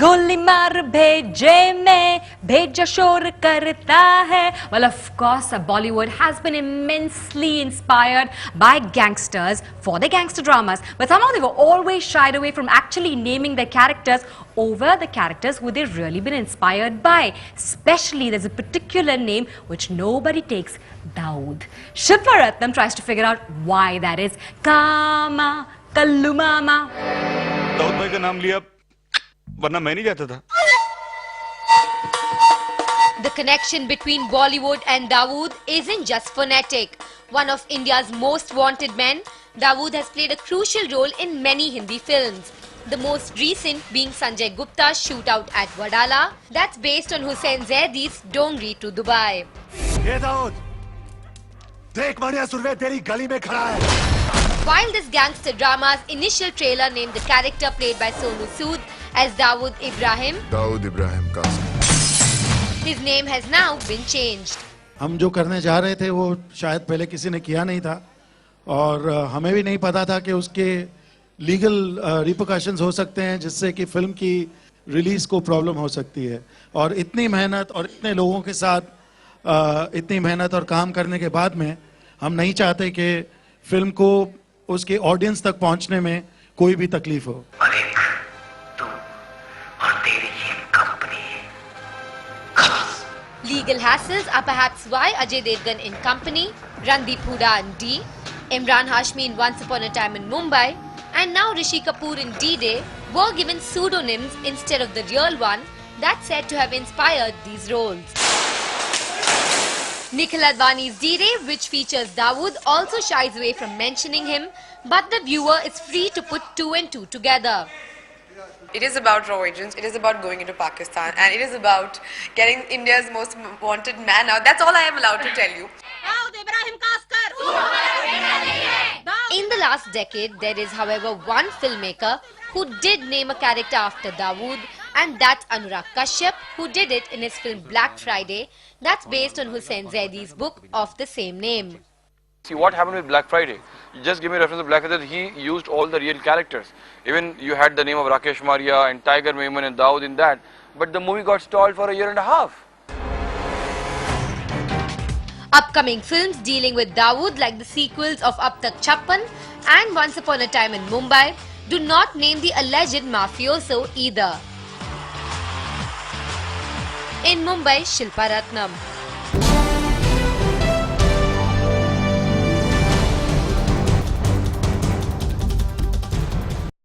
गोली मार भेजे में भेजा शोर करता है. Well, of course, Bollywood has been immensely inspired by gangsters for their gangster dramas, but somehow they were always shied away from actually naming their characters over the characters who they've really been inspired by. Especially, there's a particular name which nobody takes, Dawood. Shilpa Ratnam tries to figure out why that is. Kama, Kallu Mama. Dawood भाई का नाम लिया वरना मैं नहीं जाता था. The connection between Bollywood and Dawood isn't just phonetic. One of India's most wanted men, Dawood has played a crucial role in many Hindi films. The most recent being Sanjay Gupta's shootout at Wadala, that's based on Hussain Zaidi's Dongri to Dubai. ये दाऊद, देख बढ़िया सुरवे तेरी गली में खड़ा है. While this gangster drama's initial trailer named the character played by Sonu Sood as Dawood Ibrahim Qasim, his name has now been changed. हम जो करने जा रहे थे वो शायद पहले किसी ने किया नहीं था और हमें भी नहीं पता था कि उसके लीगल रिपरकशंस हो सकते हैं जिससे कि फिल्म की रिलीज को प्रॉब्लम हो सकती है. और इतनी मेहनत और इतने लोगों के साथ इतनी मेहनत और काम करने के बाद में हम नहीं चाहते कि फिल्म को उसके ऑडियंस तक पहुंचने में कोई भी तकलीफ हो. Legal hassles are perhaps why Ajay Devgan in Company, Randeep Hooda in D, Imran Hashmi in Once Upon a Time in Mumbai, and now Rishi Kapoor in D-Day were given pseudonyms instead of the real one that's said to have inspired these roles. Nikhil Advani's D-Day, which features Dawood, also shies away from mentioning him, but the viewer is free to put two and two together. It is about raw agents, it is about going into Pakistan, and it is about getting India's most wanted man out. That's all I am allowed to tell you. In the last decade, there is, however, one filmmaker who did name a character after Dawood, and that's Anurag Kashyap, who did it in his film Black Friday, that's based on Hussain Zaidi's book of the same name. See what happened with Black Friday. You just give me a reference to Black Friday. He used all the real characters. Even you had the name of Rakesh Maria and Tiger Memon and Dawood in that. But the movie got stalled for a year and a half. Upcoming films dealing with Dawood, like the sequels of Ab Tak Chappan and Once Upon a Time in Mumbai, do not name the alleged mafioso either. In Mumbai, Shilpa Ratnam.